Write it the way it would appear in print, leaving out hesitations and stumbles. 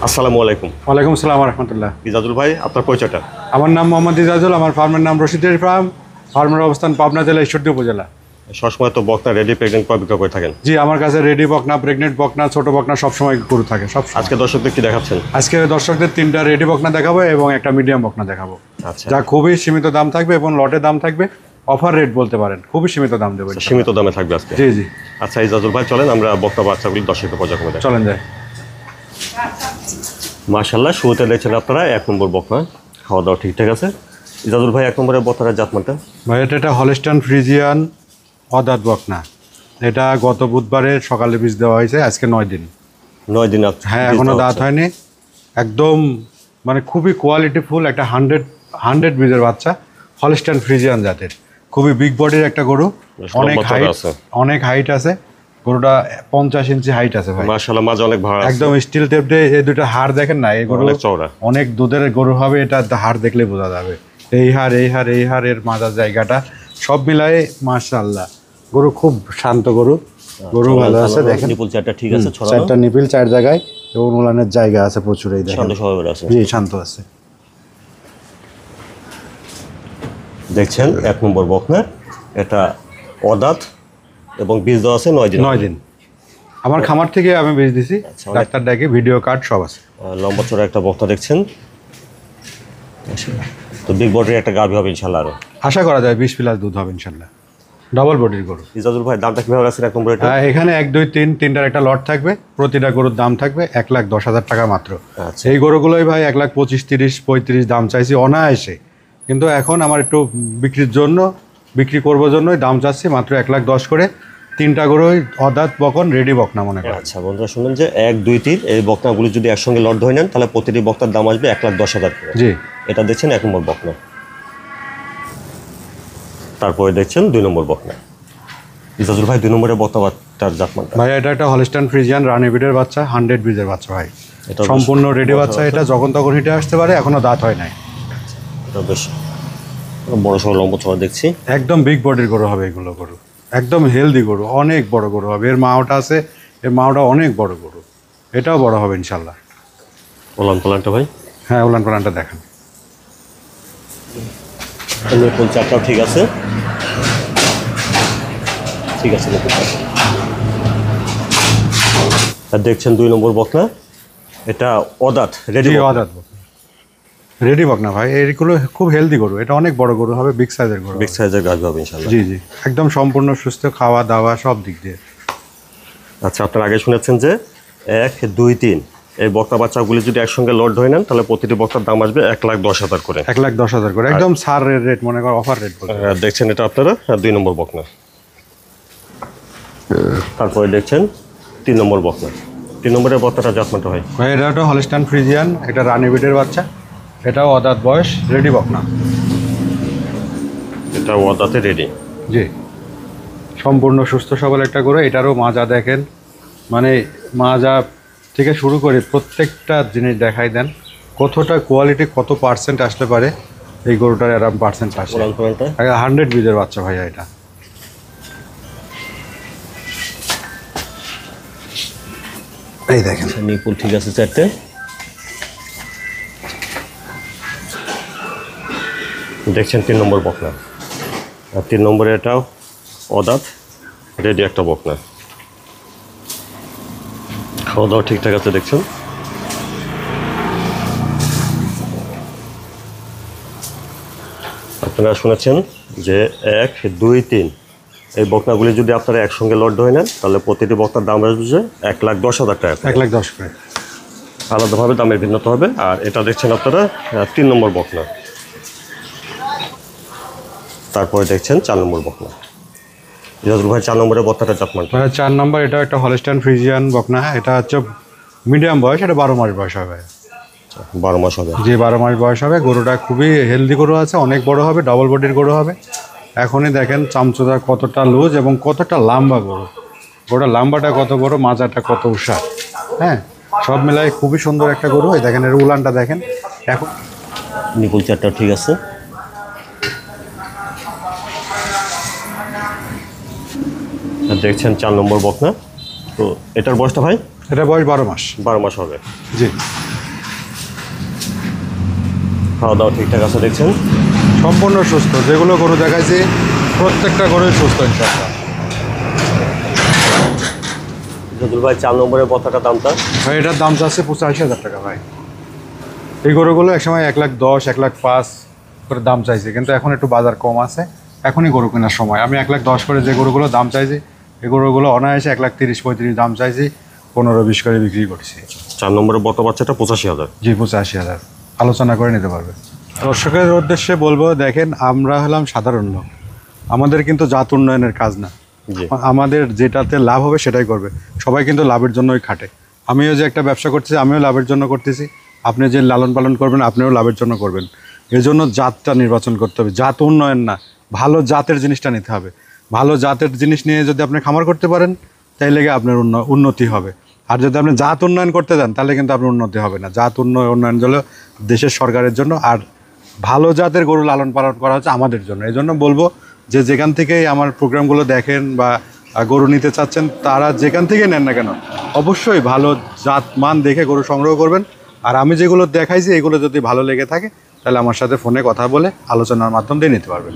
আসসালামু আলাইকুম। ওয়ালাইকুম আসসালাম ওয়া রাহমাতুল্লাহ। ইজাজুল ভাই, আপনার পরিচয়টা? আমার নাম মোহাম্মদ ইজাজুল, আমার ফার্মের নাম রশিদ ডেয়ারি ফার্ম। ফার্মের অবস্থান পাবনা জেলা ঈশ্বরদী উপজেলা। সবসময় তো বকনা রেডি প্রেগনেন্ট পর বিক্রয় করে থাকেন। জি, আমার কাছে রেডি বকনা, প্রেগনেন্ট বকনা, ছোট বকনা সবসময় গরু থাকে সব। আজকে দর্শকদের কি দেখাচ্ছেন? আজকে দর্শকদের 3টা রেডি বকনা দেখাবো এবং একটা মিডিয়াম বকনা দেখাবো, আচ্ছা, যা খুবই সীমিত দাম থাকবে এবং লটে দাম থাকবে, অফার রেট বলতে পারেন, খুবই সীমিত দাম দেবো। সীমিত দামে থাকবে আজকে। জি জি, আচ্ছা ইজাজুল ভাই, চলেন আমরা বকনা বাচ্চাগুলি দর্শকদের পর্যায়ক্রমে দেখি। চলেন যাই। মাশাআল্লাহ, শুরুতে দেখছেন আপনারা 1 নম্বর বকনা, খাওয়া দাওয়া ঠিকঠাক আছে। ইজাজুল ভাই, 1 নম্বরের বকনার জাতমানটা? ভাই এটা হলস্টাইন ফ্রিজিয়ান অদাত বকনা। এটা গত বুধবারে সকালে বীজ দেওয়া হয়েছে, আজকে 9 দিন। 9 দিন? হ্যাঁ, এখনো দাঁত হয়নি। একদম মানে খুবই কোয়ালিটিফুল একটা 100 বীজের বাচ্চা, হলস্টাইন ফ্রিজিয়ান জাতের, খুবই বিগ বডির একটা গরু। অনেক হাইট আছে গরুটা, 50 ইঞ্চি হাইট আছে ভাই। মাশাআল্লাহ, মাঝে অনেক ভাড়া, একদম স্টিল টেপ দিয়ে। এই দুটো হাড় দেখেন না, এই গরু চওড়া, অনেক দুধের গরু হবে, এটা হাড় দেখলে বোঝা যাবে। এই হাড় এর মাজার জায়গাটা সব মিলায়ে মাশাআল্লাহ, গরু খুব শান্ত গরু। গরু ভালো আছে, দেখেন নিপুল চারটা ঠিক আছে, ছড়ানো 4টা নিপিল 4 জায়গায় এবং উলানের জায়গা আছে প্রচুর। এই দেখেন শান্ত স্বভাবের আছে। জি, শান্ত আছে। দেখছেন 1 নম্বর বকনা, এটা অদাঁত এবং বীজ দেওয়া আছে 9 দিন। 9 দিন আমার খামার থেকে আমি বীজ দিছি, ডাক্তার ডাকে, ভিডিও কার্ড সব আছে। লম্বা চড়া একটা বকনা দেখছেন, তো বিগ বডির একটা গাভী হবে ইনশাআল্লাহ। আরো আশা করা যায় 20+ দুধ হবে ইনশাআল্লাহ, ডাবল বডির গরু। ইজাজুল ভাই, দামটা কিভাবে আছে 1 নম্বরে? এখানে 1 2 3 3টার একটা লট থাকবে, প্রতিটা গরুর দাম থাকবে 1,10,000 টাকা মাত্র। আচ্ছা, এই গরুগুলোই ভাই 1,25,000 30 35 দাম চাইছি অনায়াসে, কিন্তু এখন আমার একটু বিক্রি করবার জন্যই দাম চাচ্ছি মাত্র 1,10,000 করে। 3টা গরুই অদাঁত বকন, রেডি বকনা মনে করেন। আচ্ছা বন্ধুরা, শুনলেন যে 1 2 3 এই বকনাগুলি যদি একসঙ্গে লট ধরে নেন, তাহলে প্রতিটি বকনার দাম আসবে 1,10,000 করে। জি, এটা দেখছেন 1 নম্বর বকনা। তারপরে দেখছেন 2 নম্বর বকনা। ইজাজুল ভাই, 2 নম্বরের বকনাটার জাতমানটা? ভাই এটা একটা হলস্টাইন ফ্রিজিয়ান রানী ব্রিডের বাচ্চা, 100 বীজের বাচ্চা ভাই, এটা সম্পূর্ণ রেডি বাচ্চা। এটা যখন তখন হিটে আসতে পারে, এখনো দাঁত হয় নাই। এটা বেশ বড় সড়ো লম্বা চড়া দেখছি, একদম বিগ বডির গরু হবে এগুলো গরু, একদম হেলদি গরু, অনেক বড় গরু হবে। এর মাওটা আছে, এর মাওটা অনেক বড় গরু, এটাও বড় হবে ইনশাল্লাহ। ওলান পালানটা ভাই? হ্যাঁ, উলান পালানটা দেখেন। নিপুল চারটাও ঠিক আছে, ঠিক আছে নিপুল চারটা। আর দেখছেন 2 নম্বর বকনা, এটা অদাঁত রেডি অদাঁত রেডি বকনা ভাই। এইগুলো খুব হেলদি গরু, এটা অনেক বড় গরু হবে, বিগ সাইজের গরু, বিগ সাইজের গাভী হবে ইনশাআল্লাহ। জি জি, একদম সম্পূর্ণ সুস্থ, খাওয়া দাওয়া সব দিক দিয়ে। আচ্ছা, আপনারা আগে শুনেছেন যে 1 2 3 এই বকনা বাচ্চাগুলি যদি একসঙ্গে লট ধরে নেন, তাহলে প্রতিটি বকনার দাম আসবে 1,10,000 করে। 1,10,000 করে, একদম সারের রেট মনে করেন, অফার রেট। দেখছেন এটা আপনারা 2 নম্বর বকনা। তারপরে দেখছেন 3 নম্বর বকনা। 3 নম্বরের বকনাটা জাতমানটা হয়? ভাই এটা একটা হলস্টাইন ফ্রিজিয়ান, এটা রানী ব্রিডের বাচ্চা, এটাও অদাঁত বয়স, রেডি বকনা। এটা অদাঁতে রেডি। জি, সম্পূর্ণ সুস্থ সবল একটা গরু। এটারও মাজা দেখেন, মানে মাজা থেকে শুরু করে প্রত্যেকটা জিনিস দেখাই দেন, কতটা কোয়ালিটি, কত পার্সেন্ট আসতে পারে এই গরুটার, এরকম পার্সেন্ট আসে। 100 বীজের বাচ্চা ভাইয়া এটা। এই দেখেন নিপুল ঠিক আছে চারটে। দেখছেন 3 নম্বর বকনা, আর 3 নম্বরে এটাও অদাঁত রেডি একটা বকনা, খাওয়া দাওয়া ঠিকঠাক আছে দেখছেন। আপনারা শুনেছেন যে 1 2 3 এই বকনাগুলি যদি আপনারা একসঙ্গে লট ধরে নেন, তাহলে প্রতিটি বকনার দাম আসবে 1,10,000 টাকা। 1,10,000 করে, আলাদাভাবে দামের ভিন্নতা হবে। আর এটা দেখছেন আপনারা 3 নম্বর বকনা। তারপরে দেখছেন 4 নম্বর বকনা। ইজাজুল ভাই, 4 নম্বরের বকনাটা জাতমানটা? 4 নম্বর, এটা একটা হলস্টাইন ফ্রিজিয়ান বকনা। এটা হচ্ছে মিডিয়াম বয়স, এটা 12 মাস বয়স হবে। 12 মাস হবে? জি, 12 মাস বয়স হবে। গরুটা খুবই হেলদি গরু আছে, অনেক বড় হবে, ডাবল বডির গরু হবে। এখনই দেখেন চামচুদা কতটা লুজ এবং কতটা লম্বা গরু, গরুটা লম্বাটা কত বড়, মাজাটা কত উষা। হ্যাঁ, সব মিলাই খুবই সুন্দর একটা গরু। এই দেখেন এর উলানটা দেখেন। এখন নিপুল চারটাও ঠিক আছে। দেখছেন 4 নম্বর বকনা। তো এটার বয়সটা ভাই? এটা বয়স 12 মাস। 12 মাস হবে। জি। খাওয়া দাওয়া ঠিকঠাক আছে দেখছেন? সম্পূর্ণ সুস্থ, যেগুলো গরু দেখাইছি প্রত্যেকটা গরুই সুস্থ ইনশাআল্লাহ। জদুল ভাই 4 নম্বরের বত্তাটার দামটা? ভাই এটার দাম চাচ্ছে 85,000 টাকা ভাই। এই গরুগুলো একসময় 1,10,000 1,05,000 করে দাম চাইছে, কিন্তু এখন একটু বাজার কম আছে, এখনই গরু কেনার সময়। আমি 1,10,000 করে যে গরুগুলো দাম চাইছি, এই গরুগুলো অনায়াসে 1,30,000 দাম চাইছি, 15-20 করে বিক্রি করছি। 4 নম্বরের বত্তা বাচ্চাটা 85,000। জি 85,000, আলোচনা করে নিতে পারবে। দর্শকের উদ্দেশ্যে বলবো, দেখেন আমরা হলাম সাধারণ লোক, আমাদের কিন্তু জাত উন্নয়নের কাজ না। জি। আমাদের যেটাতে লাভ হবে সেটাই করবে, সবাই কিন্তু লাভের জন্যই খাটে। আমিও যে একটা ব্যবসা করতেছি, আমিও লাভের জন্য করতেছি, আপনি যে লালন পালন করবেন আপনিও লাভের জন্য করবেন। এই জন্য জাতটা নির্বাচন করতে হবে, জাত উন্নয়ন না, ভালো জাতের জিনিসটা নিতে হবে। ভালো জাতের জিনিস নিয়ে যদি আপনি খামার করতে পারেন তাইলে গিয়ে আপনার উন্নতি হবে। আর যদি আপনি জাত উন্নয়ন করতে যান তাহলে কিন্তু আপনার উন্নতি হবে না। জাত উন্নয়ন হলো দেশের সরকারের জন্য, আর ভালো জাতের গরু লালন পালন করা হচ্ছে আমাদের জন্য। এই জন্য বলবো যে যেখান থেকেই আমার প্রোগ্রামগুলো দেখেন বা গরু নিতে চাচ্ছেন, তারা যেখান থেকেই নেন না কেন অবশ্যই ভালো জাত মান দেখে গরু সংগ্রহ করবেন। আর আমি যেগুলো দেখাইছি এগুলো যদি ভালো লেগে থাকে তাহলে আমার সাথে ফোনে কথা বলে আলোচনার মাধ্যম দিয়ে নিতে পারবেন।